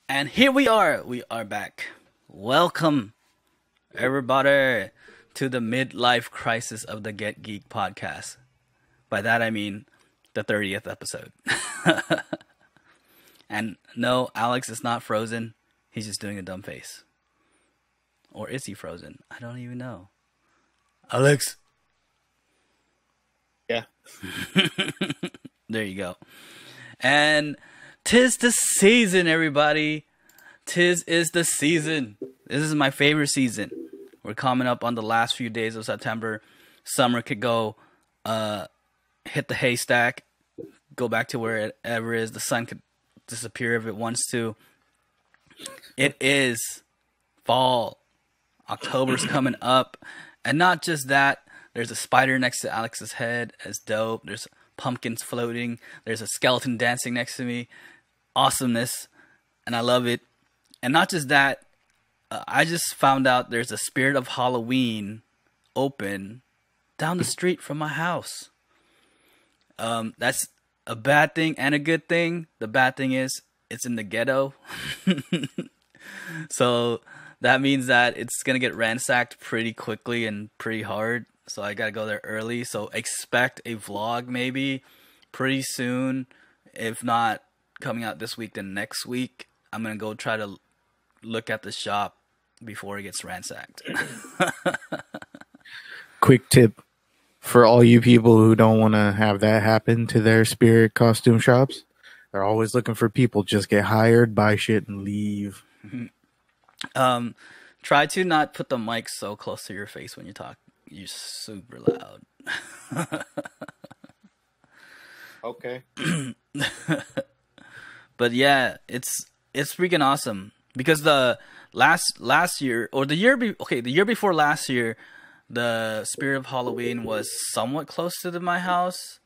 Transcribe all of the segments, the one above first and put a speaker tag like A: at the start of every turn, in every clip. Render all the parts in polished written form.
A: And here we are. We are back. Welcome, everybody, to the midlife crisis of the Get Geek podcast. By that, I mean the 30th episode. And no, Alex is not frozen. He's just doing a dumb face. Or is he frozen? I don't even know. Alex.
B: Yeah.
A: There you go. And 'tis the season, everybody. 'Tis is the season. This is my favorite season. We're coming up on the last few days of September. Summer could go hit the haystack, go back to wherever it is. The sun could disappear if it wants to. It is fall. October's coming up. And not just that, there's a spider next to Alex's head. It's dope. There's pumpkins floating. There's a skeleton dancing next to me. Awesomeness. And I love it. And not just that, I just found out there's a Spirit of Halloween open down the street from my house. That's a bad thing and a good thing. The bad thing is it's in the ghetto. So that means that it's going to get ransacked pretty quickly and pretty hard. So I got to go there early. So expect a vlog maybe pretty soon. If not coming out this week, then next week. I'm going to go try to look at the shop before it gets ransacked.
B: Quick tip for all you people who don't want to have that happen to their spirit costume shops. They're always looking for people. Just get hired, buy shit, and leave.
A: Try to not put the mic so close to your face when you talk. You're super loud.
B: Okay.
A: But yeah, it's freaking awesome because the last year or the year before last year, the Spirit of Halloween was somewhat close to my house,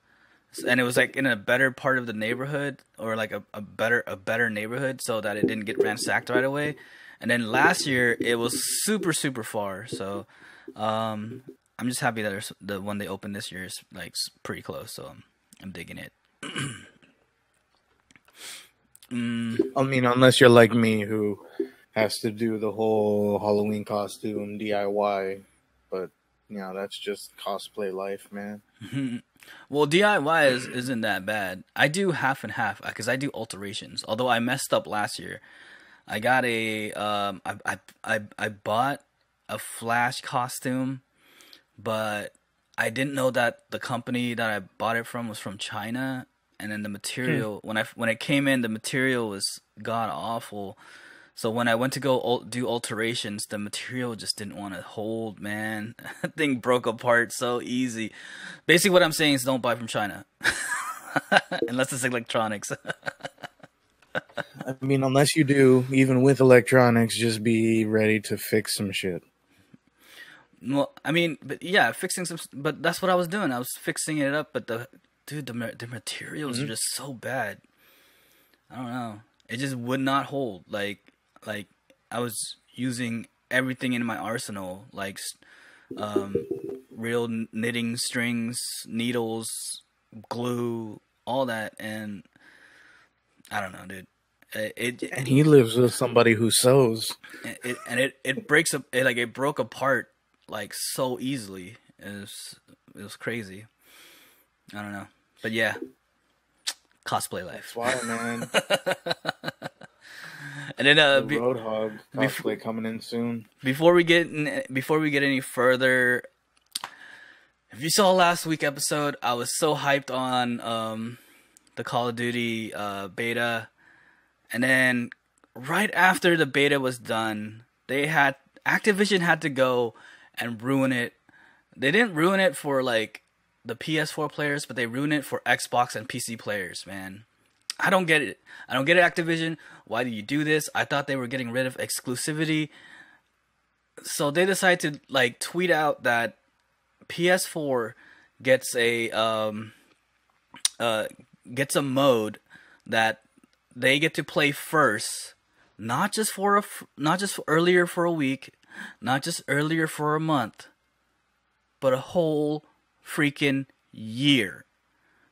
A: and it was like in a better part of the neighborhood or like a better neighborhood, so that it didn't get ransacked right away. And then last year it was super far. So I'm just happy that the one they opened this year is like pretty close. So I'm digging it.
B: I mean, unless you're like me who has to do the whole Halloween costume DIY, but that's just cosplay life, man.
A: Well, DIY isn't that bad. I do half and half because I do alterations. Although I messed up last year. I got I bought a Flash costume, but I didn't know that the company that I bought it from was from China, and then the material when it came in, the material was god awful. So when I went to go do alterations, the material just didn't want to hold, man. That thing broke apart so easy. Basically, what I'm saying is don't buy from China, unless it's electronics.
B: I mean, unless you do, even with electronics, just be ready to fix some shit.
A: Well, I mean, but yeah, but that's what I was doing. I was fixing it up, but the materials are just so bad. I don't know. It just would not hold. Like I was using everything in my arsenal, like real knitting strings, needles, glue, all that, and I don't know, dude.
B: And he lives with somebody who sews.
A: It breaks up. It broke apart like so easily. It was crazy. I don't know, but yeah, cosplay life.
B: That's why, man.
A: And then
B: Roadhog cosplay coming in soon.
A: Before we get any further, if you saw last week's episode, I was so hyped on the Call of Duty beta, and then right after the beta was done, Activision had to go and ruin it. They didn't ruin it for like the PS4 players, but they ruined it for Xbox and PC players, man. I don't get it. I don't get it, Activision. Why do you do this? I thought they were getting rid of exclusivity. So they decided to like tweet out that PS4 gets a mode that they get to play first, not just earlier for a week, not just earlier for a month, but a whole freaking year.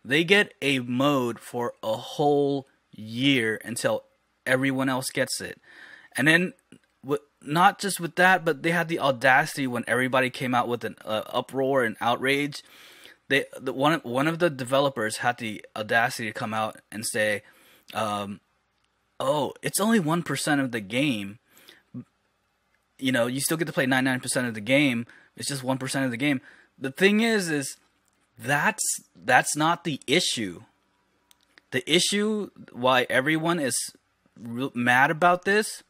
A: They get a mode for a whole year until everyone else gets it. And then, not just with that, but they had the audacity when everybody came out with an uproar and outrage. One of the developers had the audacity to come out and say, "Oh, it's only 1% of the game. You know, you still get to play 99% of the game. It's just 1% of the game." The thing is that's not the issue. The issue why everyone is mad about this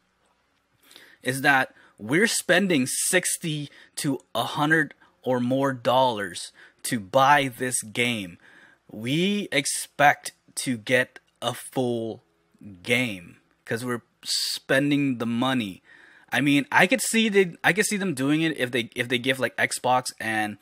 A: is that we're spending $60 to $100 or more to buy this game. We expect to get a full game because we're spending the money. I mean, I could see them doing it if they give like Xbox and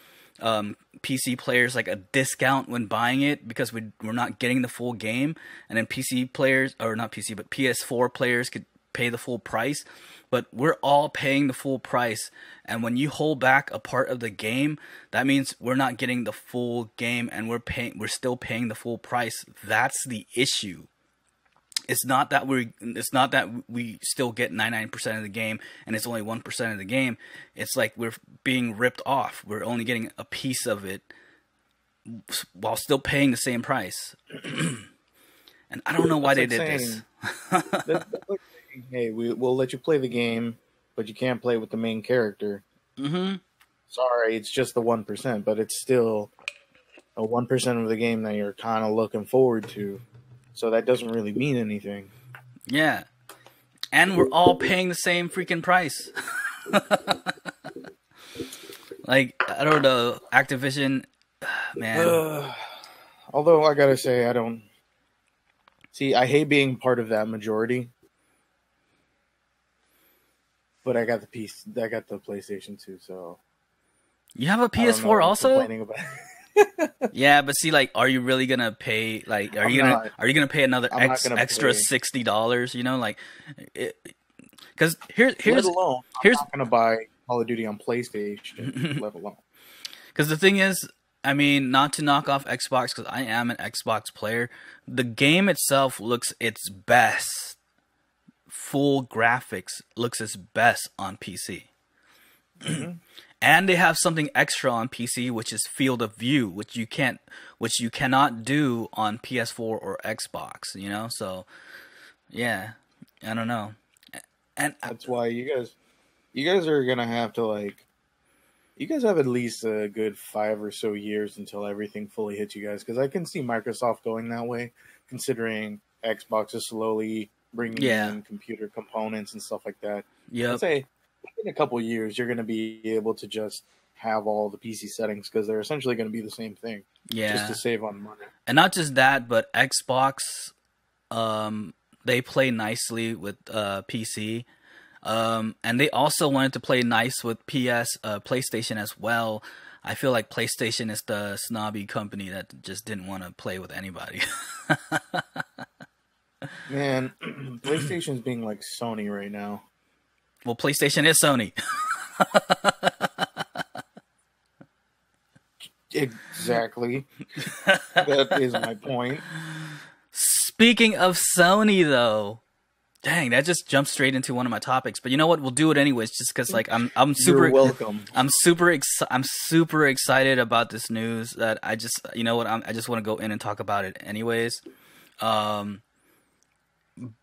A: PC players like a discount when buying it because we're not getting the full game, and then PC players, or not PC but PS4 players, could pay the full price. But we're all paying the full price, and when you hold back a part of the game, that means we're not getting the full game, and we're still paying the full price. That's the issue. It's not that we still get 99% of the game and it's only 1% of the game. It's like we're being ripped off. We're only getting a piece of it while still paying the same price. And I don't know why they did this.
B: Hey, we'll let you play the game, but you can't play with the main character. Mm-hmm. Sorry, it's just the 1%, but it's still a 1% of the game that you're kind of looking forward to. So that doesn't really mean anything.
A: Yeah. And we're all paying the same freaking price. Like, I don't know, Activision, man.
B: Although I gotta say, I hate being part of that majority. But I got the PlayStation 2, so. You
A: have a PS4 also?
B: Complaining about it.
A: Yeah, but see, like, are you really gonna pay? Like, are you gonna pay another extra $60? You know, like, because here's
B: I'm not gonna buy Call of Duty on PlayStation, let alone.
A: Because the thing is, I mean, not to knock off Xbox, because I am an Xbox player. The game itself looks its best. Full graphics looks its best on PC. Mm-hmm. And they have something extra on PC, which is field of view, which you cannot do on PS4 or Xbox. You know, so yeah, I don't know. And
B: that's why you guys are gonna have to, like, you guys have at least a good 5 or so years until everything fully hits you guys. Because I can see Microsoft going that way, considering Xbox is slowly bringing in computer components and stuff like that.
A: Yeah,
B: I'd say in a couple of years, you're going to be able to just have all the PC settings because they're essentially going to be the same thing.
A: Yeah.
B: Just to save on money.
A: And not just that, but Xbox, they play nicely with PC. And they also wanted to play nice with PlayStation as well. I feel like PlayStation is the snobby company that just didn't want to play with anybody.
B: Man, PlayStation's being like Sony right now.
A: Well, PlayStation is Sony.
B: Exactly. That is my point.
A: Speaking of Sony, though, dang, that just jumped straight into one of my topics. But you know what? We'll do it anyways, just because, like, I'm super.
B: You're welcome.
A: I'm super excited about this news that I just, you know what? I just want to go in and talk about it anyways.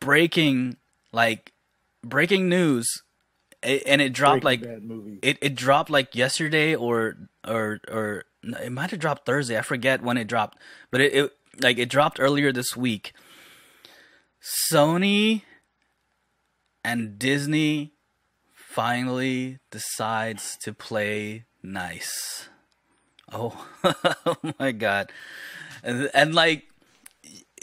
A: Breaking news. And it dropped it dropped like yesterday or it might have dropped Thursday. I forget when it dropped, but it dropped earlier this week. Sony and Disney finally decides to play nice. Oh, oh my God. And like,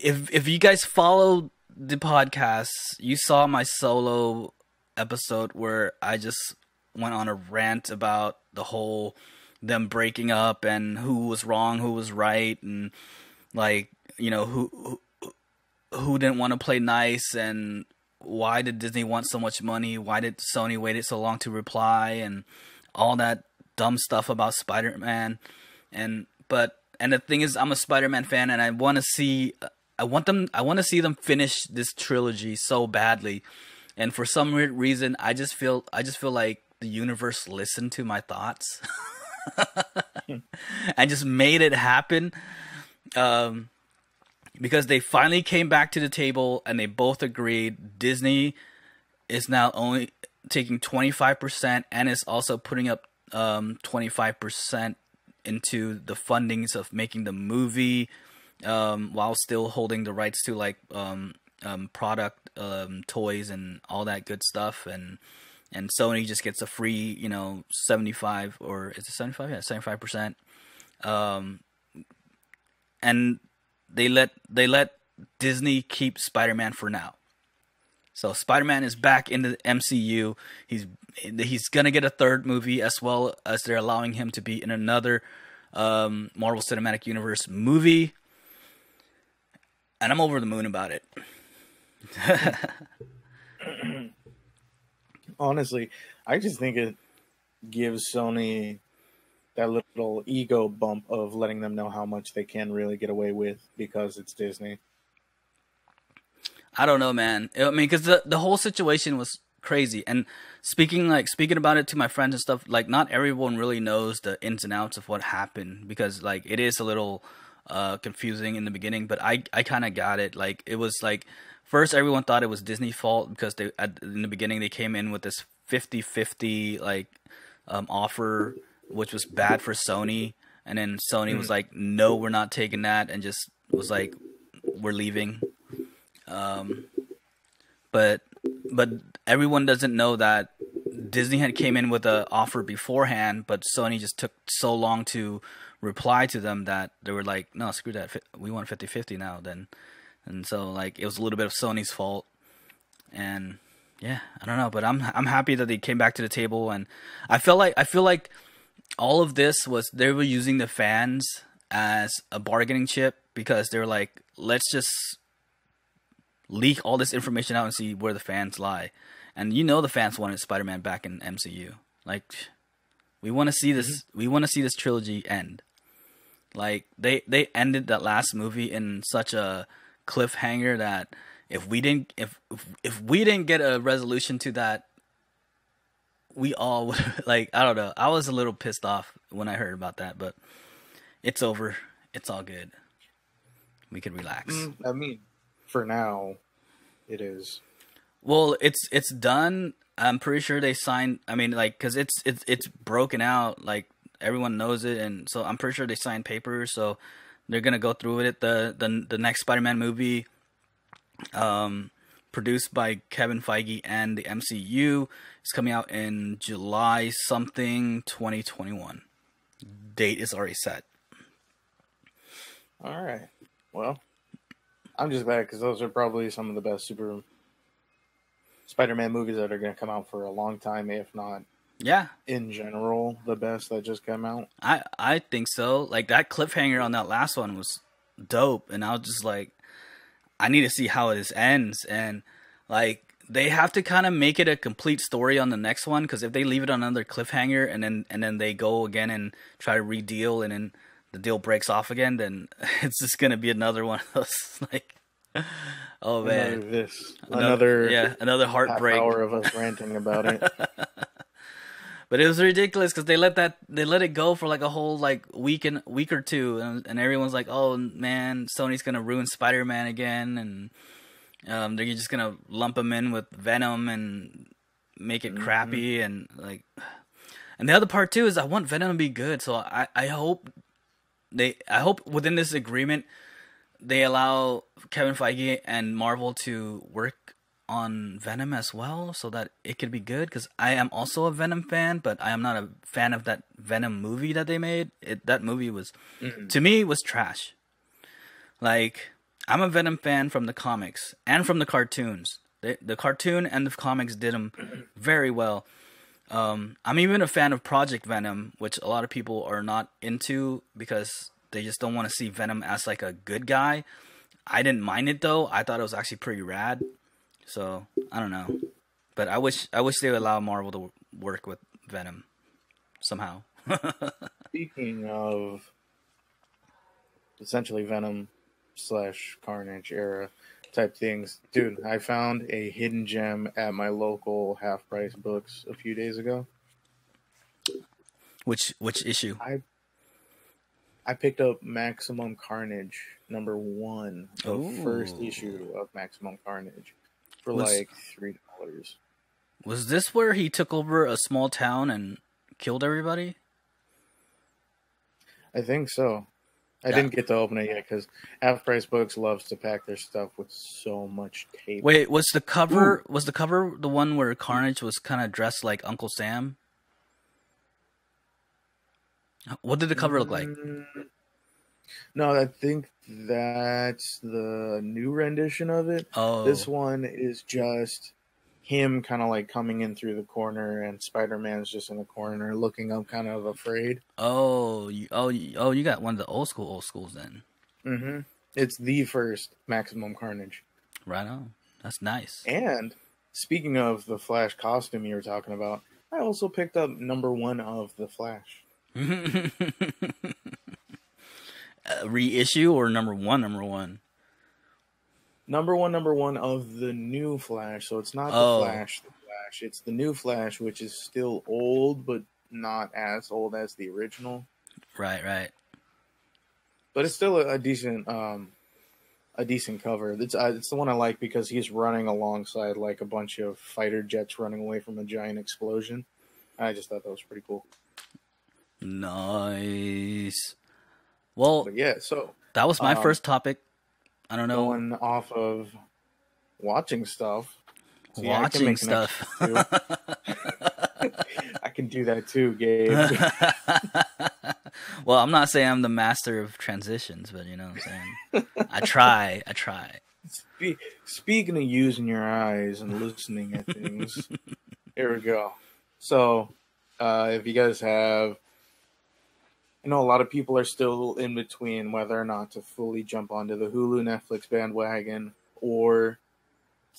A: if you guys follow the podcast, you saw my solo episode where I just went on a rant about the whole them breaking up and who was wrong, who was right, and like, you know, who didn't want to play nice, and why did Disney want so much money, why did Sony waited so long to reply, and all that dumb stuff about Spider-Man. And the thing is, I'm a Spider-Man fan, and I want to see I want to see them finish this trilogy so badly, and for some weird reason, I just feel like the universe listened to my thoughts and just made it happen. Because they finally came back to the table and they both agreed Disney is now only taking 25% and is also putting up 25% into the fundings of making the movie, while still holding the rights to like product, toys and all that good stuff, and Sony just gets a free 75, or is it 75? Yeah, 75%. And they let Disney keep Spider-Man for now. So Spider-Man is back in the MCU. He's gonna get a third movie, as well as they're allowing him to be in another Marvel Cinematic Universe movie. And I'm over the moon about it.
B: Honestly, I just think it gives Sony that little ego bump of letting them know how much they can really get away with because it's Disney.
A: I don't know, man. I mean, because the whole situation was crazy. And speaking about it to my friends and stuff, like, not everyone really knows the ins and outs of what happened, because like it is a little confusing in the beginning. But I kind of got it. Like, it was like, first everyone thought it was Disney's fault because in the beginning they came in with this 50-50 like offer, which was bad for Sony. And then Sony was like, no, we're not taking that, and just was like, we're leaving. But everyone doesn't know that Disney had came in with an offer beforehand, but Sony just took so long to reply to them that they were like, no, screw that. We want 50-50 now then. And so like, it was a little bit of Sony's fault. And yeah, I don't know, but I'm happy that they came back to the table. And I feel like all of this was, they were using the fans as a bargaining chip, because they were like, let's just leak all this information out and see where the fans lie. And the fans wanted Spider-Man back in MCU. Like, we want to see this. We want to see this trilogy end. Like, they ended that last movie in such a cliffhanger that if we didn't get a resolution to that, we all would, like, I don't know. I was a little pissed off when I heard about that, but it's over. It's all good. We can relax.
B: I mean, for now, it is.
A: Well, it's done. I'm pretty sure they signed. I mean, like, because it's broken out. Like, everyone knows it, and so I'm pretty sure they signed papers. So they're gonna go through with it. The next Spider-Man movie, produced by Kevin Feige and the MCU, is coming out in July 2021. Date is already set.
B: All right. Well, I'm just glad because those are probably some of the best Spider-Man movies that are going to come out for a long time, if not, in general, the best that just came out.
A: I think so. Like, that cliffhanger on that last one was dope, and I was just like, I need to see how this ends. And like, they have to kind of make it a complete story on the next one, because if they leave it on another cliffhanger and then they go again and try to redeal, and then the deal breaks off again, then it's just gonna be another one of those, like, oh man, another heartbreak.
B: Half hour of us ranting about it.
A: But it was ridiculous because they let it go for like a whole like week or two, and everyone's like, oh man, Sony's gonna ruin Spider-Man again, and they're just gonna lump him in with Venom and make it crappy, and like, and the other part too is I want Venom to be good, so I hope within this agreement they allow Kevin Feige and Marvel to work on Venom as well, so that it could be good, because I am also a Venom fan, but I am not a fan of that Venom movie that they made. That movie was, to me, was trash. Like, I'm a Venom fan from the comics and from the cartoons. The cartoon and the comics did them very well. I'm even a fan of Project Venom, which a lot of people are not into because they just don't want to see Venom as like a good guy. I didn't mind it though. I thought it was actually pretty rad. So I don't know, but I wish they would allow Marvel to work with Venom somehow.
B: Speaking of essentially Venom / Carnage era type things. Dude, I found a hidden gem at my local half price books a few days ago.
A: Which issue?
B: I picked up Maximum Carnage #1, the first
A: Ooh.
B: issue of Maximum Carnage, for
A: Was
B: like $3.
A: was this where he took over a small town and killed everybody?
B: I think so. I
A: That
B: didn't get to open it yet because Half Price Books loves to pack their stuff with so much tape.
A: Wait, was the cover
B: Ooh.
A: the one where Carnage was kind of dressed like Uncle Sam? What did the cover look like?
B: No, I think that's the new rendition of it. This
A: Oh,
B: one is just him kind of like coming in through the corner, and Spider-Man's just in the corner looking up, kind of afraid.
A: you got one of the old schools then.
B: Mm-hmm. It's the first Maximum Carnage.
A: Right on. That's nice.
B: And speaking of the Flash costume you were talking about, I also picked up #1 of the Flash.
A: Reissue or number one? Number one.
B: #1 of the new Flash. So it's not the
A: Oh,
B: Flash, It's the new Flash, which is still old, but not as old as the original.
A: right.
B: But it's still a decent cover. It's the one I like because he's running alongside like a bunch of fighter jets running away from a giant explosion. I just thought that was pretty cool.
A: Nice. Well,
B: But yeah, so
A: that was my first topic. I don't know.
B: going off of watching stuff. So yeah, I can
A: Watching
B: make
A: stuff.
B: too. I can do that too, Gabe.
A: Well, I'm not saying I'm the master of transitions, but you know what I'm saying. I try.
B: Speaking of using your eyes and listening at things, here we go. So, if you guys have, I know a lot of people are still in between whether or not to fully jump onto the Hulu Netflix bandwagon or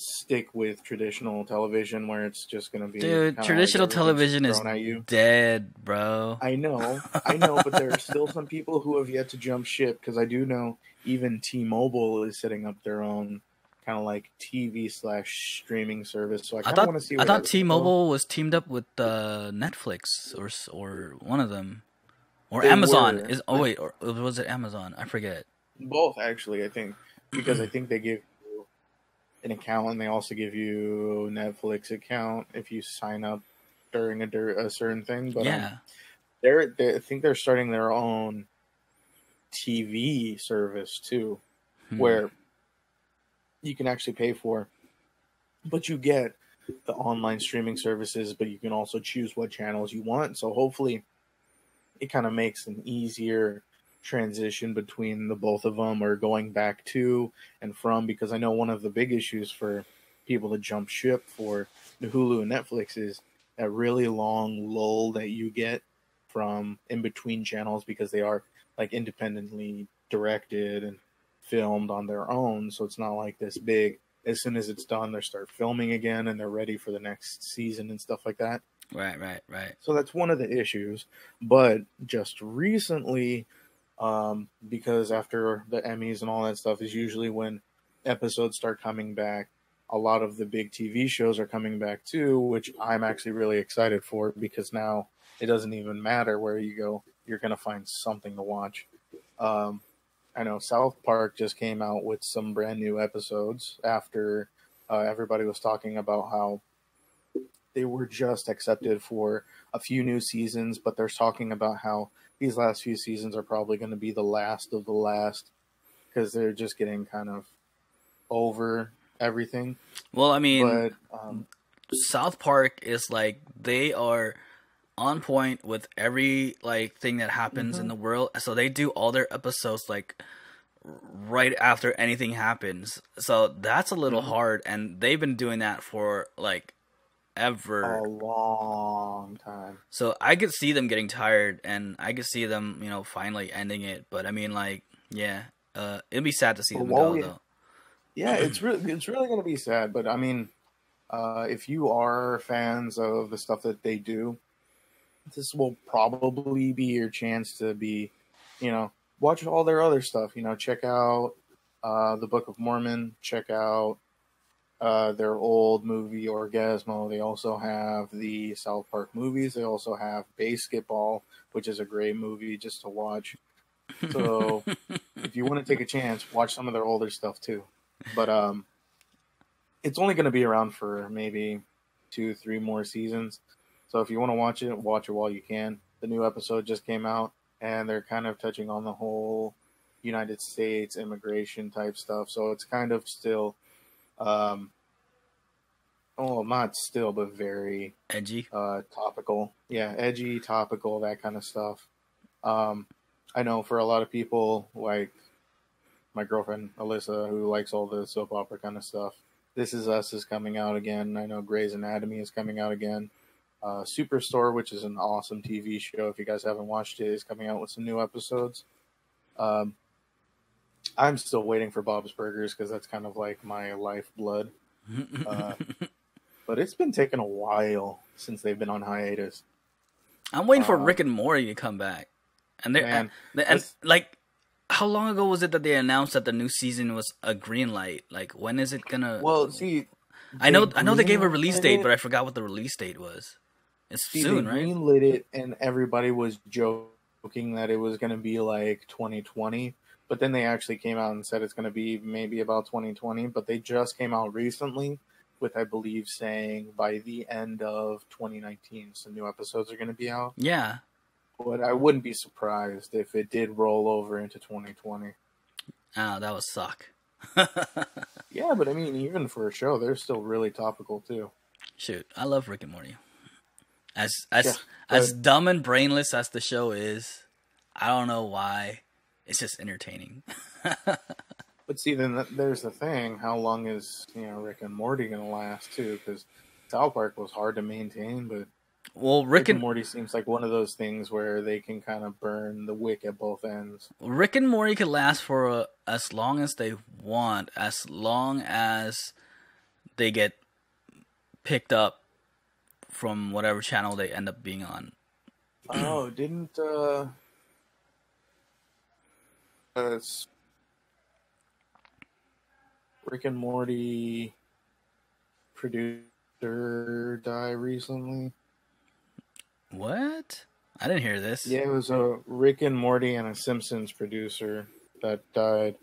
B: stick with traditional television where it's just going to be
A: Dude,
B: kind of
A: traditional
B: like
A: television is
B: thrown at you.
A: dead, bro.
B: I know, but there are still some people who have yet to jump ship because I do know even T-Mobile is setting up their own kind of like TV / streaming service. So I kind of want to see.
A: I thought T-Mobile was teamed up with Netflix or one of them, or
B: They
A: Amazon
B: were.
A: is. Oh wait, or was it Amazon? I forget.
B: Both actually, I think, because I think they give you an account and they also give you Netflix account if you sign up during a certain thing. But
A: Yeah.
B: I think they're starting their own TV service too, where you can actually pay for, but you get the online streaming services, but you can also choose what channels you want. So hopefully it kind of makes an easier transition between the both of them or going back to and from, because I know one of the big issues for people to jump ship for the Hulu and Netflix is that really long lull that you get from in between channels because they are like independently directed and filmed on their own. So it's not like this big, as soon as it's done, they start filming again and they're ready for the next season and stuff like that.
A: Right.
B: So that's one of the issues. But just recently, because after the Emmys and all that stuff is usually when episodes start coming back, a lot of the big TV shows are coming back too, which I'm actually really excited for because now it doesn't even matter where you go. You're going to find something to watch. I know South Park just came out with some brand new episodes after everybody was talking about how they were just accepted for a few new seasons, but they're talking about how these last few seasons are probably going to be the last of the last because they're just getting kind of over everything.
A: Well, I mean,
B: But
A: South Park is like they are on point with every like thing that happens in the world. So they do all their episodes like right after anything happens. So that's a little hard, and they've been doing that for like ever.
B: a long time.
A: So I could see them getting tired, and I could see them, finally ending it. But I mean, like, yeah, it'd be sad to see them go though.
B: Yeah, it's really going to be sad. But I mean, if you are fans of the stuff that they do, this will probably be your chance to be, watch all their other stuff. Check out the Book of Mormon. Check out their old movie Orgasmo. They also have the South Park movies. They also have Basketball, which is a great movie just to watch. So if you want to take a chance, watch some of their older stuff too. But it's only going to be around for maybe 2-3 more seasons. So if you want to watch it while you can. The new episode just came out, and they're kind of touching on the whole United States immigration type stuff. So it's kind of still, not still, but very
A: Edgy.
B: Topical. Yeah, edgy, topical, that kind of stuff. I know for a lot of people, like my girlfriend Alyssa, who likes all the soap opera kind of stuff, This Is Us is coming out again. I know Grey's Anatomy is coming out again. Superstore, which is an awesome TV show, if you guys haven't watched it, is coming out with some new episodes. I'm still waiting for Bob's Burgers because that's kind of like my lifeblood. But it's been taking a while since they've been on hiatus.
A: I'm waiting for Rick and Morty to come back. And like, how long ago was it that they announced that the new season was a green light? Like, when is it gonna?
B: Well, see,
A: I know they gave a release date, but I forgot what the release date was. It's soon, right?
B: They greenlit it, and everybody was joking that it was going to be like 2020. But then they actually came out and said it's going to be maybe about 2020. But they just came out recently with, I believe, saying by the end of 2019, some new episodes are going to be out.
A: Yeah.
B: But I wouldn't be surprised if it did roll over into 2020.
A: Oh, that would suck.
B: Yeah, but I mean, even for a show, they're still really topical too.
A: Shoot, I love Rick and Morty. As dumb and brainless as the show is, I don't know why. It's just entertaining.
B: But see, then there's the thing: how long is Rick and Morty going to last too? Because South Park was hard to maintain, but Rick and Morty seems like one of those things where they can kind of burn the wick at both ends.
A: Rick and Morty could last for as long as they want, as long as they get picked up from whatever channel they end up being on.
B: Oh, didn't Rick and Morty producer die recently?
A: What? I didn't hear this.
B: Yeah, it was a Rick and Morty and a Simpsons producer that died.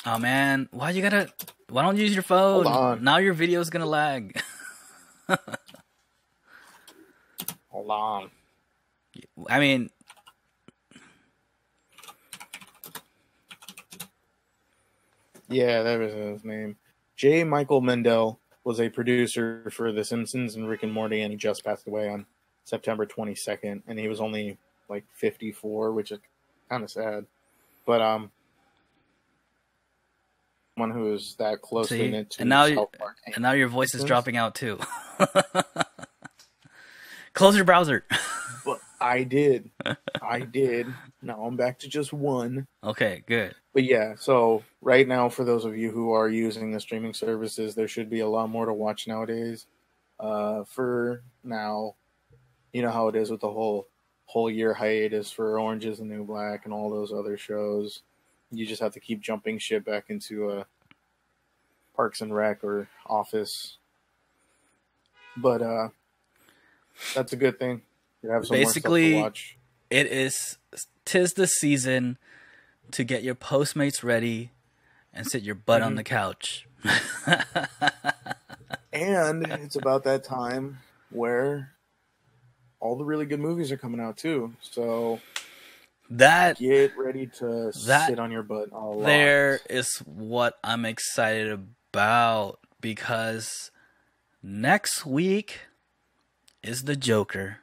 A: Oh man, why don't you use your phone?
B: Hold on.
A: Now your video's gonna lag.
B: Hold on.
A: I mean,
B: yeah, that was his name. J. Michael Mendel was a producer for The Simpsons and Rick and Morty, and he just passed away on September 22nd, and he was only like 54, which is kind of sad. But one who is that closely knit to South Park.
A: And now your voice is dropping out too. Close your browser.
B: But I did. Now I'm back to just one.
A: Okay, good.
B: But yeah, so right now, for those of you who are using the streaming services, there should be a lot more to watch nowadays. For now, you know how it is with the whole year hiatus for Orange is the New Black and all those other shows. You just have to keep jumping shit back into Parks and Rec or Office. But that's a good thing. You have some
A: Basically,
B: more stuff to watch.
A: Tis the season to get your Postmates ready and sit your butt on the couch.
B: And it's about that time where all the really good movies are coming out too. So get ready to sit on your butt a lot.
A: There is what I'm excited about, because next week is the Joker.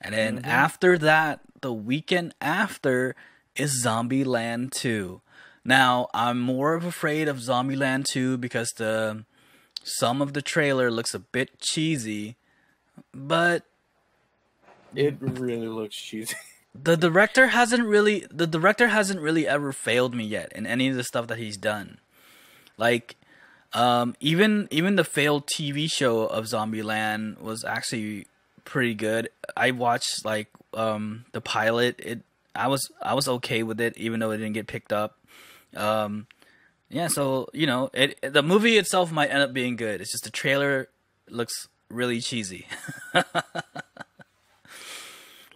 A: And then after that, the weekend after is Zombieland 2. Now, I'm more afraid of Zombieland 2 because some of the trailer looks a bit cheesy, but
B: it really looks cheesy.
A: The director hasn't really ever failed me yet in any of the stuff that he's done. Like, even the failed TV show of Zombieland was actually pretty good. I watched the pilot. I was okay with it, even though it didn't get picked up. Yeah, so the movie itself might end up being good. It's just the trailer looks really cheesy.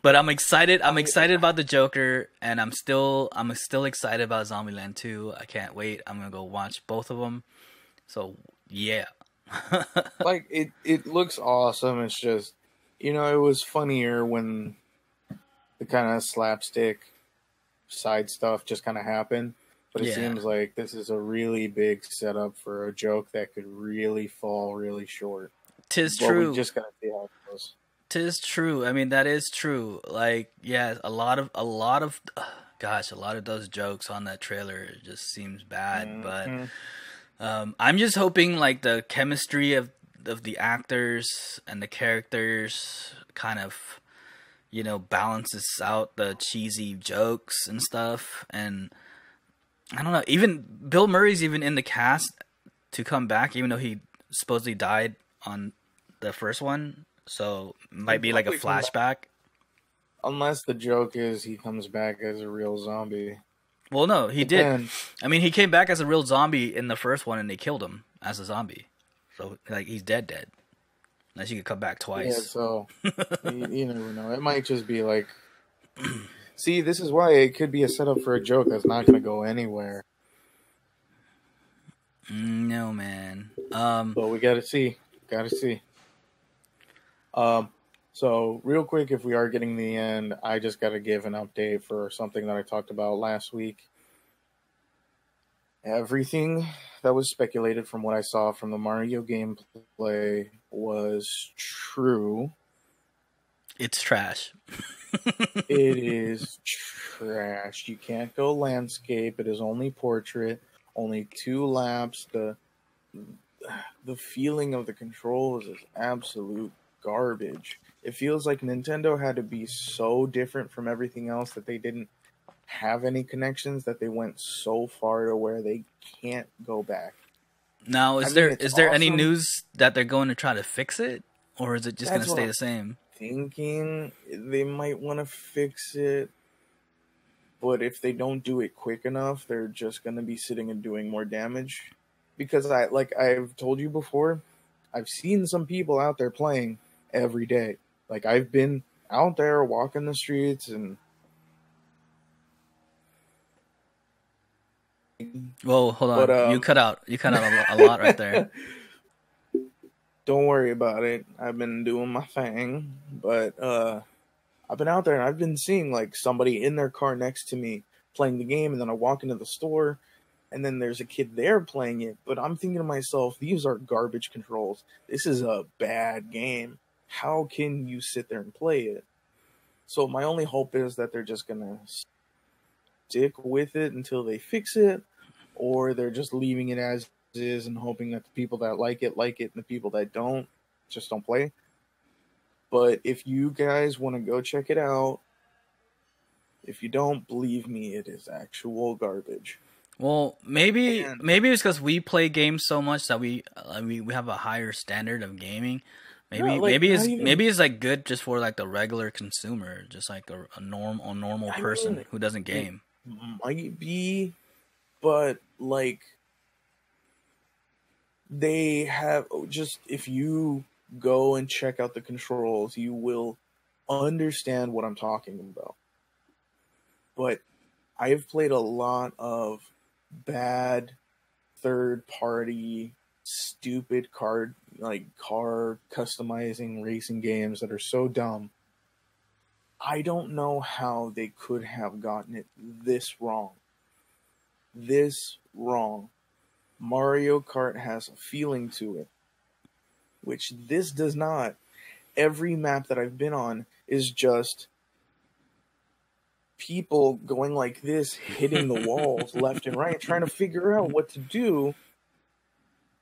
A: But I'm excited. I'm excited about the Joker, and I'm still excited about Zombieland 2. I can't wait. I'm gonna go watch both of them. So yeah.
B: Like it looks awesome. It's just, it was funnier when the kind of slapstick side stuff just kind of happened. But it seems like this is a really big setup for a joke that could really fall really short.
A: Tis true.
B: We just gotta see how it goes.
A: Tis true. I mean, that is true. Like, yeah, a lot of those jokes on that trailer just seems bad. But I'm just hoping like the chemistry of the actors and the characters kind of balances out the cheesy jokes and stuff. And I don't know. Even Bill Murray's even in the cast to come back, even though he supposedly died on the first one. So might be like a flashback.
B: Unless the joke is he comes back as a real zombie.
A: Well, no, he did. I mean, he came back as a real zombie in the first one, and they killed him as a zombie. So like he's dead. Unless he could come back twice.
B: Yeah, so you never know. It might just be like. See, this is why it could be a setup for a joke that's not going to go anywhere.
A: No, man.
B: But we got to see. So real quick, if we are getting the end, I just got to give an update for something that I talked about last week. Everything that was speculated from what I saw from the Mario gameplay was true.
A: It's trash.
B: It is trash. You can't go landscape. It is only portrait. Only 2 laps. The feeling of the controls is absolute garbage. It feels like Nintendo had to be so different from everything else that they didn't have any connections, that they went so far to where they can't go back.
A: Now, is there any news that they're going to try to fix it, or is it just going to stay the same?
B: Thinking they might want to fix it, but if they don't do it quick enough, they're just going to be sitting and doing more damage. Because I've told you before, I've seen some people out there playing every day. Like, I've been out there walking the streets and...
A: Whoa, hold on. But, you cut out a lot right there.
B: Don't worry about it. I've been doing my thing. But I've been out there and I've been seeing like somebody in their car next to me playing the game, and then I walk into the store and then there's a kid there playing it. But I'm thinking to myself, these are garbage controls. This is a bad game. How can you sit there and play it? So my only hope is that they're just going to stick with it until they fix it, or they're just leaving it as is and hoping that the people that like it, and the people that don't just don't play. But if you guys want to go check it out, if you don't believe me, it is actual garbage.
A: Well, maybe it's because we play games so much that we have a higher standard of gaming. Maybe it's like good just for like the regular consumer, just like a normal person who doesn't game.
B: Might be, but like they have just, if you go and check out the controls, you will understand what I'm talking about. But I've played a lot of bad third-party, stupid car customizing racing games that are so dumb. I don't know how they could have gotten it this wrong. Mario Kart has a feeling to it, which this does not. Every map that I've been on is just people going like this, hitting the walls left and right, trying to figure out what to do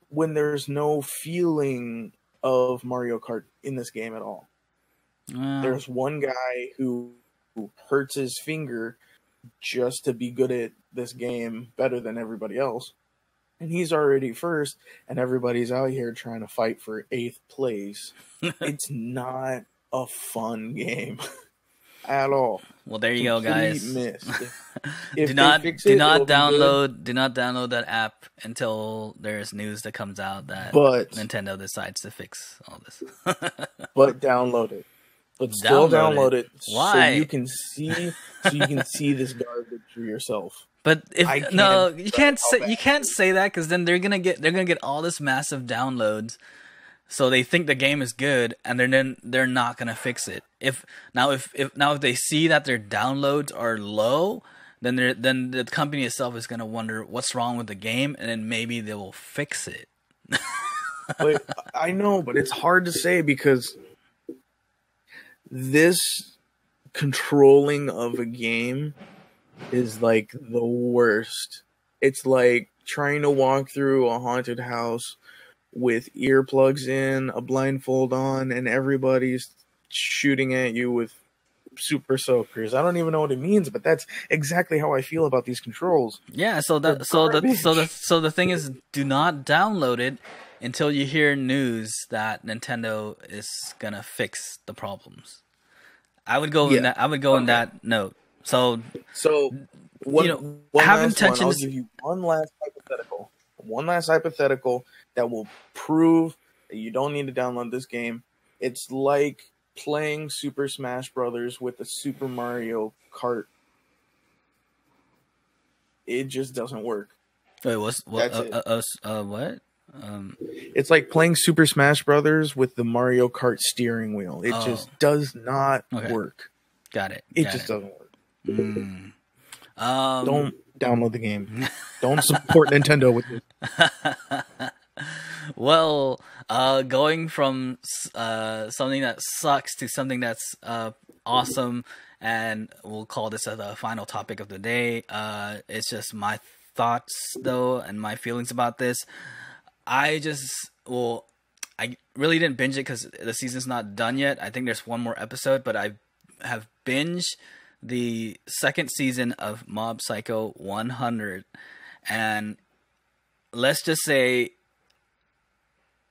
B: when there's no feeling of Mario Kart in this game at all. There's one guy who hurts his finger just to be good at this game better than everybody else. And he's already first, and everybody's out here trying to fight for 8th place. It's not a fun game at all.
A: Well, there you go, guys.
B: If they fix it, it'll be good.
A: Do not download that app until there's news that comes out that
B: But
A: Nintendo decides to fix all this.
B: but download it. But still download it.
A: Why?
B: So you can see this garbage for yourself.
A: But you can't say that, because then they're gonna get all this massive downloads. So they think the game is good, and then they're not gonna fix it. If they see that their downloads are low, then the company itself is gonna wonder what's wrong with the game, and then maybe they will fix it.
B: But I know, but it's hard to say, because this controlling of a game is like the worst. It's like trying to walk through a haunted house with earplugs in, a blindfold on, and everybody's shooting at you with super soakers. I don't even know what it means, but that's exactly how I feel about these controls.
A: Yeah, so the thing is, do not download it until you hear news that Nintendo is gonna fix the problems. I would go in that note. So have intentions.
B: I'll give you one last hypothetical that will prove that you don't need to download this game. It's like playing Super Smash Brothers with the Super Mario Kart. It just doesn't work.
A: Wait, what?
B: It's like playing Super Smash Brothers with the Mario Kart steering wheel. It just does not work.
A: Got it.
B: It just doesn't work.
A: Mm.
B: Don't download the game. Don't support Nintendo with it.
A: Well, going from something that sucks to something that's awesome, and we'll call this the final topic of the day. It's just my thoughts, though, and my feelings about this. I really didn't binge it because the season's not done yet. I think there's one more episode, but I have binged the second season of Mob Psycho 100, and let's just say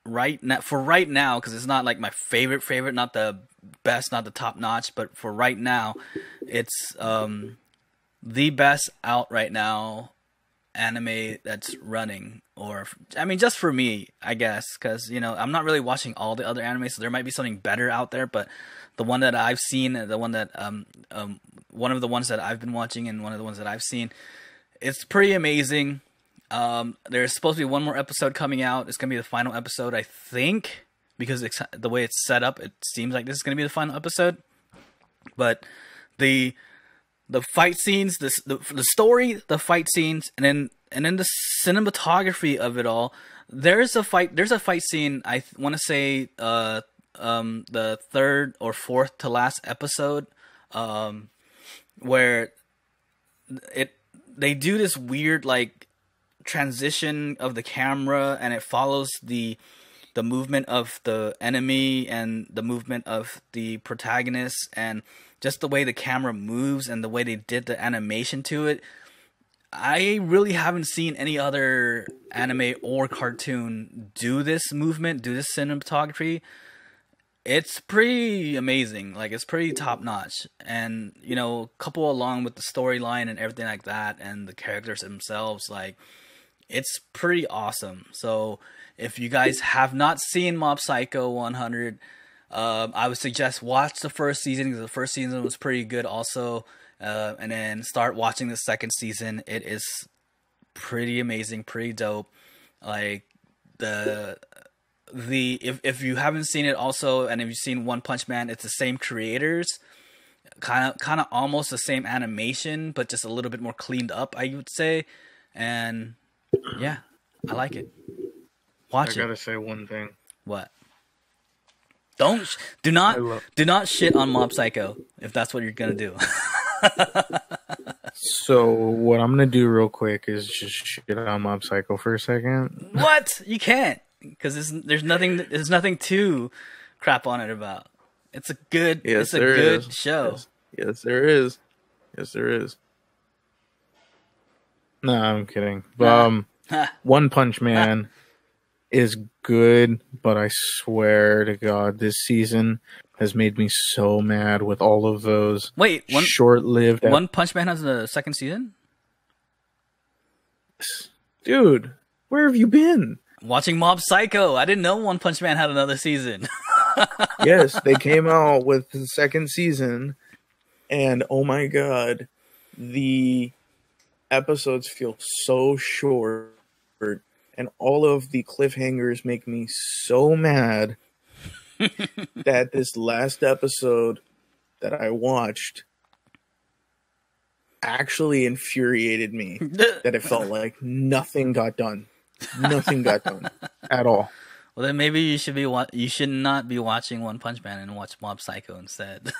A: right now, because it's not like my favorite, not the best, not the top notch, but for right now, it's the best out right now anime that's running. Or I mean, just for me, I guess, because I'm not really watching all the other anime, so there might be something better out there, but the one that I've seen, the one that one of the ones that I've been watching and one of the ones that I've seen, it's pretty amazing. There's supposed to be one more episode coming out. It's gonna be the final episode, I think, because the way it's set up, it seems like this is gonna be the final episode. But the fight scenes, the story, the fight scenes, and then the cinematography of it all. There's a fight scene. I want to say the third or fourth to last episode, where they do this weird like transition of the camera, and it follows the movement of the enemy and the movement of the protagonist, and just the way the camera moves and the way they did the animation to it. I really haven't seen any other anime or cartoon do this movement, do this cinematography. It's pretty amazing. Like, it's pretty top notch. And, couple along with the storyline and everything like that, and the characters themselves, like, it's pretty awesome. So, if you guys have not seen Mob Psycho 100, I would suggest watch the first season, because the first season was pretty good also. And then start watching the second season. It is pretty amazing, pretty dope. Like, if you haven't seen it also, and if you've seen One Punch Man, it's the same creators, kind of almost the same animation, but just a little bit more cleaned up, I would say. And yeah, I like it. Watch it.
B: I gotta say one thing.
A: What? Do not shit on Mob Psycho if that's what you're gonna do.
B: So what I'm gonna do real quick is just shit on Mob Psycho for a second.
A: What? You can't, because there's nothing to crap on it about. It's a good show.
B: Yes, there is. No, I'm kidding. One Punch Man is good, but I swear to God, this season has made me so mad with all of those short-lived.
A: One Punch Man has a second season?
B: Dude, where have you been?
A: Watching Mob Psycho. I didn't know One Punch Man had another season.
B: Yes, they came out with the second season, and oh my God, the episodes feel so short, and all of the cliffhangers make me so mad that this last episode that I watched actually infuriated me, that it felt like nothing got done. Nothing got done at all.
A: Well, then maybe you should not be watching One Punch Man and watch Mob Psycho instead.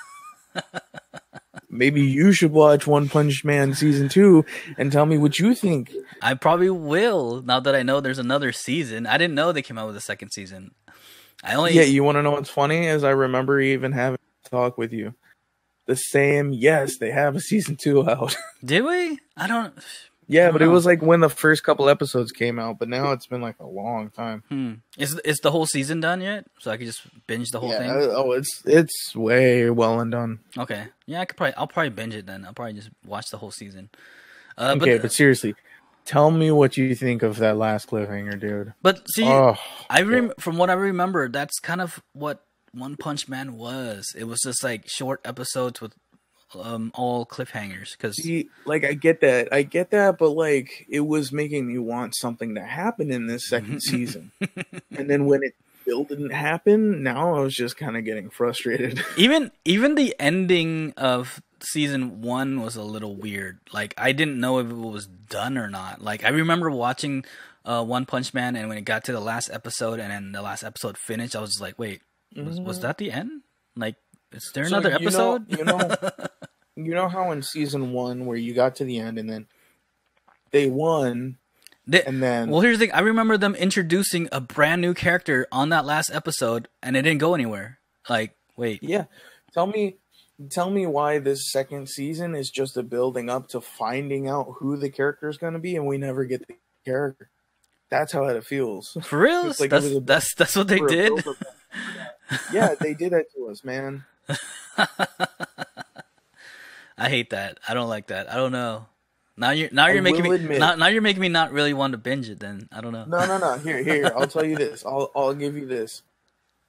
B: Maybe you should watch One Punch Man season 2 and tell me what you think.
A: I probably will, now that I know there's another season. I didn't know they came out with a second season.
B: Yeah, you want to know what's funny? Is I remember even having a talk with you. Yes, they have a season 2 out.
A: Did we?
B: Yeah, but it was like when the first couple episodes came out, but now it's been like a long time.
A: Is the whole season done yet? So I could just binge the whole thing?
B: It's way well and done.
A: Okay. Yeah, I'll probably binge it then. I'll probably just watch the whole season.
B: But seriously, tell me what you think of that last cliffhanger, dude.
A: But see, from what I remember, that's kind of what One Punch Man was. It was just like short episodes with all cliffhangers.
B: I get that, but like it was making me want something to happen in this second season, and then when it still didn't happen, now I was just kind of getting frustrated.
A: Even the ending of season 1 was a little weird. Like I didn't know if it was done or not. Like I remember watching One Punch Man, and when it got to the last episode, and then the last episode finished, I was just like, wait, was that the end? Like, is there another episode?
B: You know how in season 1 where you got to the end and then they won, and then...
A: Well, here's the thing. I remember them introducing a brand new character on that last episode, and it didn't go anywhere. Like, wait.
B: Yeah. Tell me why this second season is just a building up to finding out who the character is going to be, and we never get the character. That's how it feels.
A: For real? Like that's what they did?
B: Yeah, they did that to us, man.
A: I hate that. I don't like that. I don't know. Now you're making me not really want to binge it. Then I don't know.
B: No. Here. I'll tell you this. I'll give you this.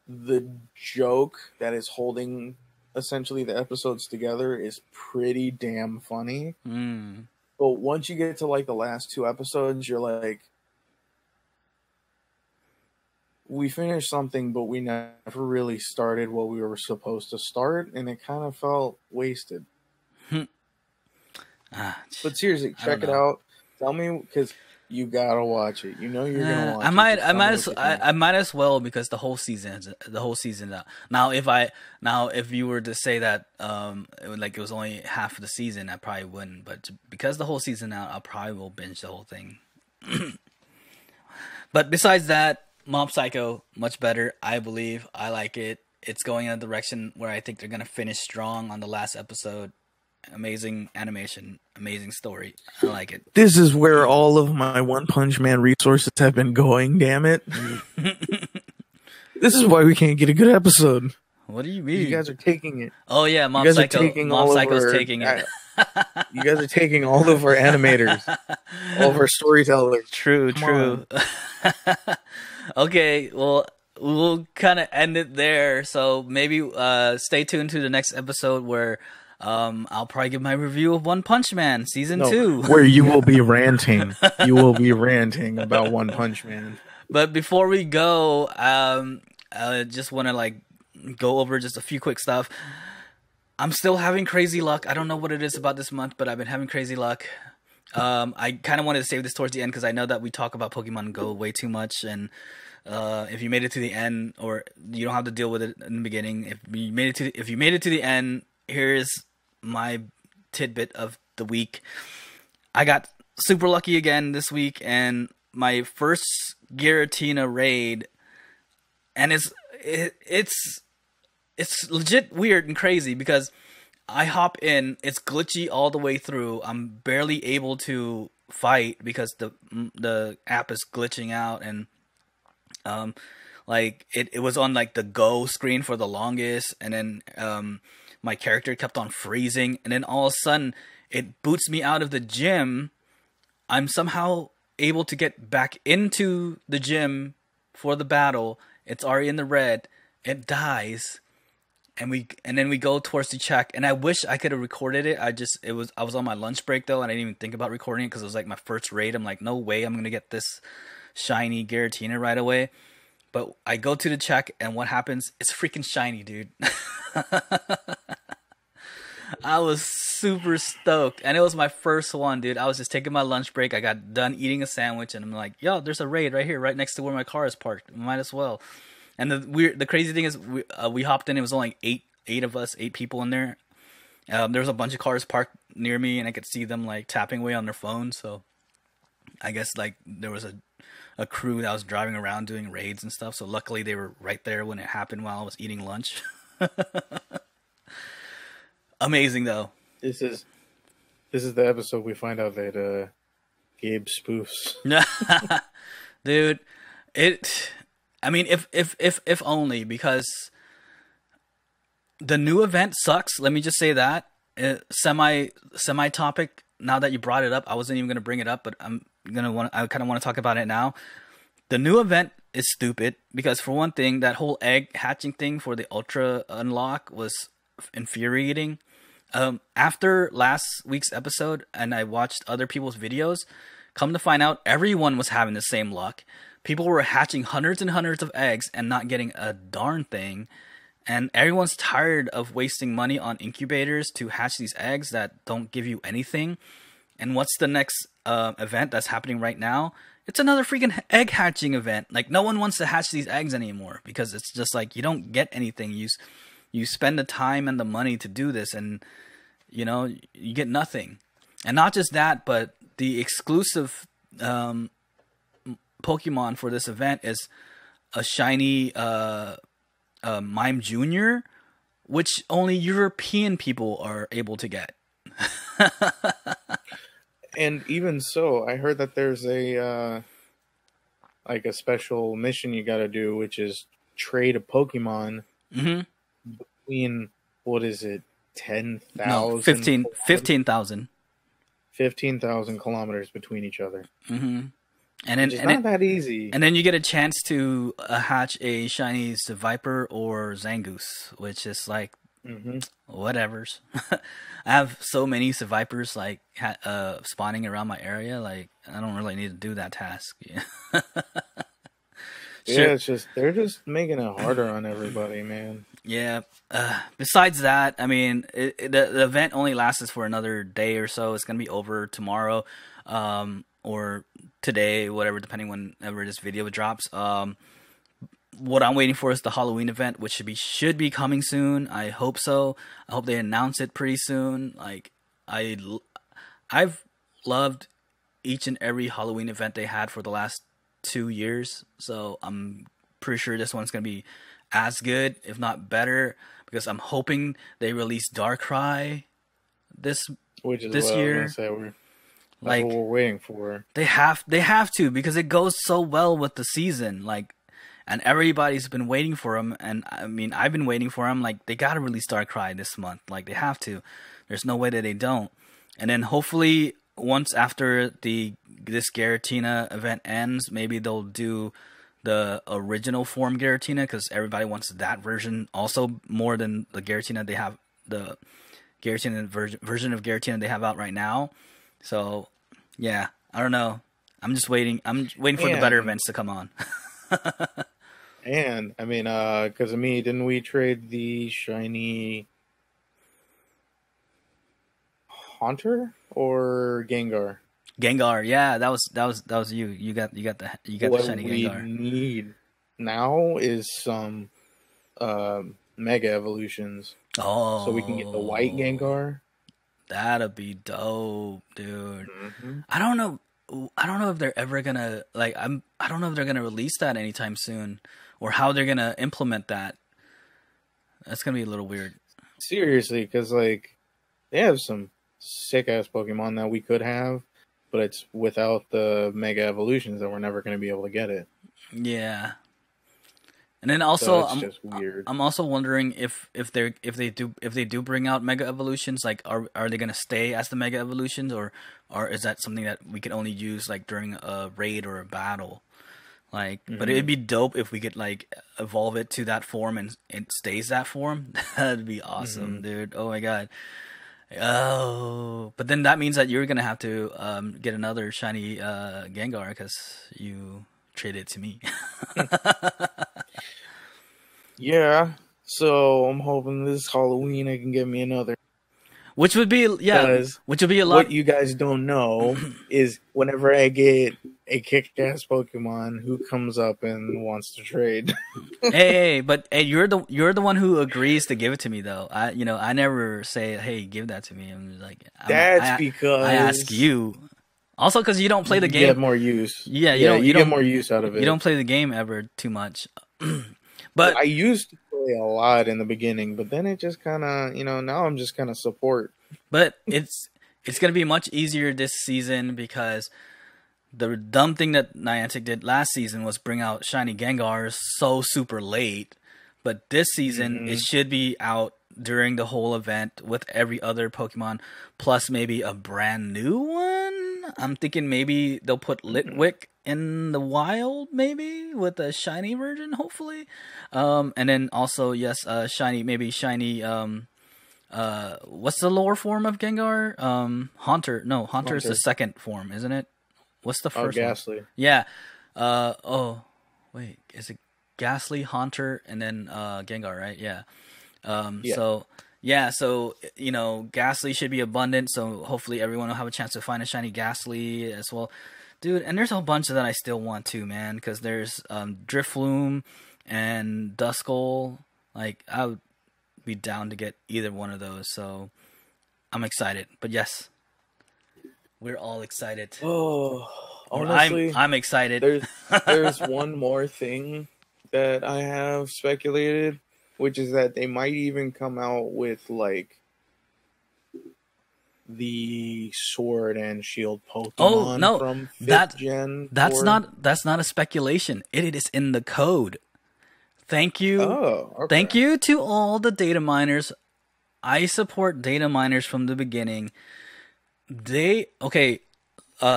B: The joke that is holding essentially the episodes together is pretty damn funny. But once you get to like the last 2 episodes, you're like, we finished something, but we never really started what we were supposed to start, and it kind of felt wasted. But seriously, check it out. Tell me, because you gotta watch it. You know you're gonna watch it.
A: I might as well, because the whole season out. Now if you were to say that it was only half of the season, I probably wouldn't. But because the whole season out, I probably will binge the whole thing. But besides that, Mob Psycho, much better, I believe. I like it. It's going in a direction where I think they're gonna finish strong on the last episode. Amazing animation, amazing story. I like it.
B: This is where all of my One Punch Man resources have been going, damn it. This is why we can't get a good episode.
A: What do you mean?
B: You guys are taking it.
A: Oh yeah, Mob Psycho's taking it.
B: You guys are taking all of our animators, all of our storytellers.
A: True. Okay, well, we'll kind of end it there. So maybe stay tuned to the next episode where I'll probably give my review of One Punch Man season 2,
B: where you will be ranting. You will be ranting about One Punch Man.
A: But before we go, I just want to go over just a few quick stuff. I'm still having crazy luck. I don't know what it is about this month, but I've been having crazy luck. I kind of wanted to save this towards the end because I know that we talk about Pokemon Go way too much, and if you made it to the end, or you don't have to deal with it in the beginning. If you made it to the end, here's my tidbit of the week. I got super lucky again this week, and my first Giratina raid, and it's legit weird and crazy because I hop in, it's glitchy all the way through. I'm barely able to fight because the app is glitching out, and Like it was on like the go screen for the longest, and then my character kept on freezing, and then all of a sudden it boots me out of the gym. I'm somehow able to get back into the gym for the battle. It's already in the red. It dies. And then we go towards the check, and I wish I could have recorded it. I was on my lunch break though, and I didn't even think about recording it because it was like my first raid. I'm like, no way, I'm gonna get this shiny Giratina right away. But I go to the check, and what happens? It's freaking shiny, dude. I was super stoked, and it was my first one, dude. I was just taking my lunch break. I got done eating a sandwich, and I'm like, yo, there's a raid right here, right next to where my car is parked. Might as well. And the crazy thing is, we hopped in. It was only like eight people in there. There was a bunch of cars parked near me, and I could see them like tapping away on their phones. So I guess like there was a crew that was driving around doing raids and stuff. So luckily they were right there when it happened while I was eating lunch. Amazing though.
B: This is the episode we find out that Gabe spoofs.
A: Dude, I mean, if only, because the new event sucks. Let me just say that. Semi topic. Now that you brought it up, I wasn't even gonna bring it up, but I kind of want to talk about it now. The new event is stupid because, for one thing, that whole egg hatching thing for the Ultra unlock was infuriating. After last week's episode, and I watched other people's videos, come to find out, everyone was having the same luck. People were hatching hundreds and hundreds of eggs and not getting a darn thing. And everyone's tired of wasting money on incubators to hatch these eggs that don't give you anything. And what's the next event that's happening right now? It's another freaking egg hatching event. Like, no one wants to hatch these eggs anymore because it's just like you don't get anything. You spend the time and the money to do this, and you know you get nothing. And not just that, but the exclusive Pokemon for this event is a shiny Mime Junior, which only European people are able to get.
B: And even so, I heard that there's a like a special mission you got to do, which is trade a Pokemon between, what is it, 10,000?
A: No, 15,000.
B: 15,000 kilometers between each other.
A: Mm-hmm. And then,
B: it's not that easy.
A: And then you get a chance to hatch a shiny Viper or Zangoose, which is like, whatevers. I have so many Vipers like spawning around my area. Like, I don't really need to do that task.
B: Sure. Yeah, it's just they're just making it harder on everybody, man.
A: Yeah. Besides that, I mean, the event only lasts for another day or so. It's gonna be over tomorrow, or today, whatever, depending whenever this video drops. What I'm waiting for is the Halloween event, which should be coming soon. I hope so. I hope they announce it pretty soon. Like, I've loved each and every Halloween event they had for the last 2 years, so I'm pretty sure this one's gonna be as good, if not better, because I'm hoping they release Darkrai this year.
B: That's what we're waiting for.
A: They have to, because it goes so well with the season. Like, and everybody's been waiting for them, and I mean, I've been waiting for them. Like, they gotta release Darkrai this month. Like, they have to. There's no way that they don't. And then hopefully, once after this Giratina event ends, maybe they'll do the original form Giratina, because everybody wants that version also more than the Giratina they have, the Giratina version of Giratina they have out right now. So, yeah, I don't know. I'm just waiting. I'm waiting for the better events to come on.
B: And I mean, because of me, didn't we trade the shiny Haunter or Gengar?
A: Gengar, yeah, that was you. You got the shiny Gengar.
B: What we need now is some mega evolutions.
A: Oh,
B: so we can get the white Gengar.
A: That'd be dope, dude. I don't know if they're ever gonna I don't know if they're gonna release that anytime soon, or how they're gonna implement that. That's gonna be a little weird.
B: Seriously, because like they have some sick ass Pokemon that we could have, but it's without the mega evolutions that we're never gonna be able to get it.
A: Yeah, And then
B: So
A: also,
B: it's just weird.
A: I'm also wondering if they do bring out Mega Evolutions, like are they gonna stay as the Mega Evolutions, or is that something that we could only use like during a raid or a battle? Like, but it'd be dope if we could like evolve it to that form and it stays that form. That'd be awesome, dude. Oh my god. Oh, but then that means that you're gonna have to get another shiny Gengar because you traded it to me.
B: Yeah. So I'm hoping this Halloween I can get me another.
A: Which would be
B: Because
A: which would be a
B: what
A: lot.
B: you guys don't know is whenever I get a kick-ass Pokemon, who comes up and wants to trade?
A: But hey, you're the one who agrees to give it to me though. I never say, hey, give that to me. I'm just like,
B: That's
A: I ask
B: because
A: you. Also, because you don't play the
B: you
A: game.
B: get more use.
A: Yeah,
B: You get more use out of it.
A: You don't play the game ever too much. But
B: I used to play a lot in the beginning, but then it just kind of, now I'm just kind of support.
A: But it's gonna be much easier this season because the dumb thing that Niantic did last season was bring out shiny Gengars so super late. But this season it should be out during the whole event with every other Pokemon, plus maybe a brand new one. I'm thinking maybe they'll put Litwick in the wild, maybe with a shiny version, hopefully. And then also shiny, maybe shiny. What's the lower form of Gengar? Haunter. No, Haunter is the second form, isn't it? What's the first one?
B: Ghastly.
A: Yeah. Oh, wait. Is it Ghastly, Haunter, and then Gengar, right? Yeah. So Ghastly should be abundant. So hopefully everyone will have a chance to find a shiny Ghastly as well, dude. And there's a bunch that I still want to, man, because there's Drifloon and Duskull. Like I would be down to get either one of those. So I'm excited. But yes, we're all excited.
B: Oh, honestly,
A: I'm excited.
B: There's one more thing that I have speculated, which is that they might even come out with like the Sword and Shield Pokemon from 5th Gen.
A: That's not a speculation. It is in the code. Thank you.
B: Oh, okay.
A: Thank you to all the data miners. I support data miners from the beginning.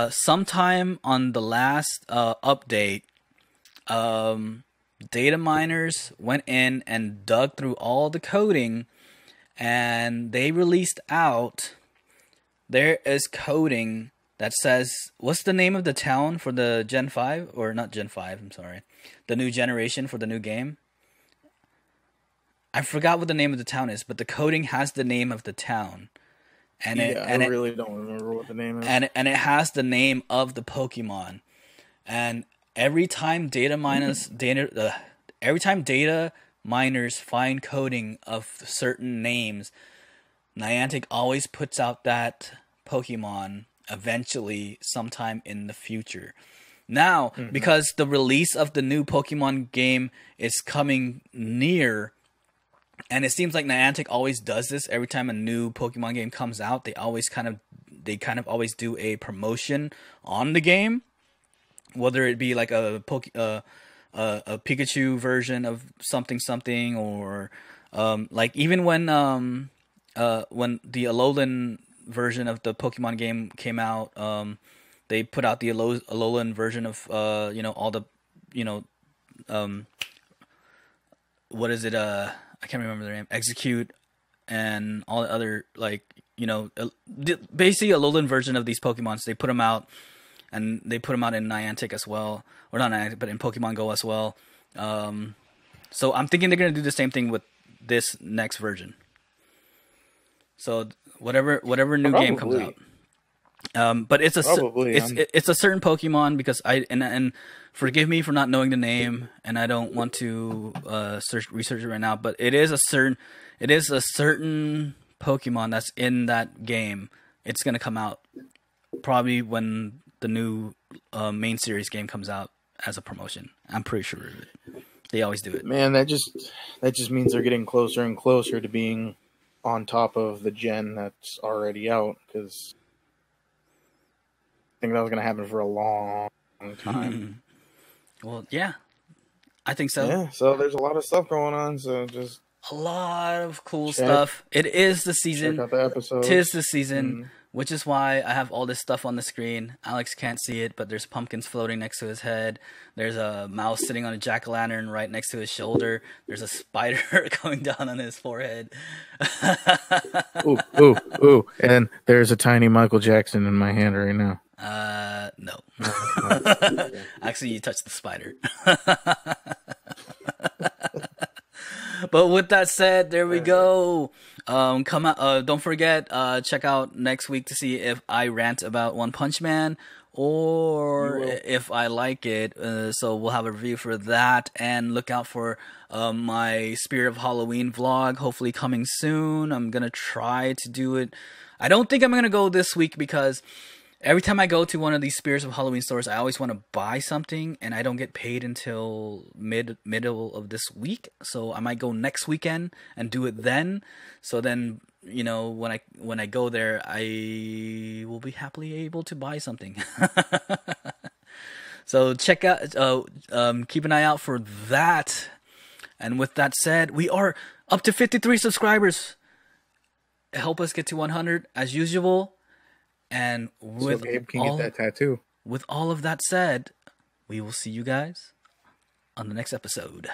A: Sometime on the last update, data miners went in and dug through all the coding, and they released out. There is coding that says, what's the name of the town for the Gen 5? Or not Gen 5, I'm sorry. The new generation for the new game. I forgot what the name of the town is, but the coding has the name of the town.
B: I really don't remember what the name is.
A: And it has the name of the Pokemon. And every time data miners find coding of certain names, Niantic always puts out that Pokemon eventually sometime in the future. Now, because the release of the new Pokemon game is coming near, and it seems like Niantic always does this every time a new Pokemon game comes out. They kind of always do a promotion on the game, whether it be like a Pikachu version of something, or like even when the Alolan version of the Pokemon game came out, they put out the Alolan version of all the what is it? I can't remember their name. Execute and all the other basically a Alolan version of these Pokemons. They put them out, and they put them out in Niantic as well, or not Niantic, but in Pokemon Go as well. So I'm thinking they're gonna do the same thing with this next version. So whatever new game comes out. But it's a certain Pokemon, because and forgive me for not knowing the name, and I don't want to research it right now. But it is a certain Pokemon that's in that game. It's gonna come out probably when the new main series game comes out as a promotion. I'm pretty sure of it. They always do it.
B: Man, that just means they're getting closer and closer to being on top of the gen that's already out, because I think that was going to happen for a long time.
A: Well, yeah. I think so.
B: Yeah, so there's a lot of stuff going on. So just
A: A lot of cool
B: check
A: stuff. It is the
B: check
A: season.
B: out the episodes.
A: Tis the season,
B: Mhm.
A: which is why I have all this stuff on the screen. Alex can't see it, but there's pumpkins floating next to his head. There's a mouse sitting on a jack-o'-lantern right next to his shoulder. There's a spider going down on his forehead.
B: Ooh, ooh, ooh! And there's a tiny Michael Jackson in my hand right now.
A: No.
B: Okay.
A: Actually, you touched the spider. But with that said, there we go. Come out. Don't forget. Check out next week to see if I rant about One Punch Man or if I like it. So we'll have a review for that, and look out for my Spirit of Halloween vlog. Hopefully coming soon. I'm gonna try to do it. I don't think I'm gonna go this week because every time I go to one of these Spirits of Halloween stores, I always want to buy something, and I don't get paid until middle of this week. So I might go next weekend and do it then. So then, you know, when I go there, I will be happily able to buy something. So check out, keep an eye out for that. And with that said, we are up to 53 subscribers. Help us get to 100 as usual. And with
B: So Gabe can get that tattoo.
A: With all of that said, we will see you guys on the next episode.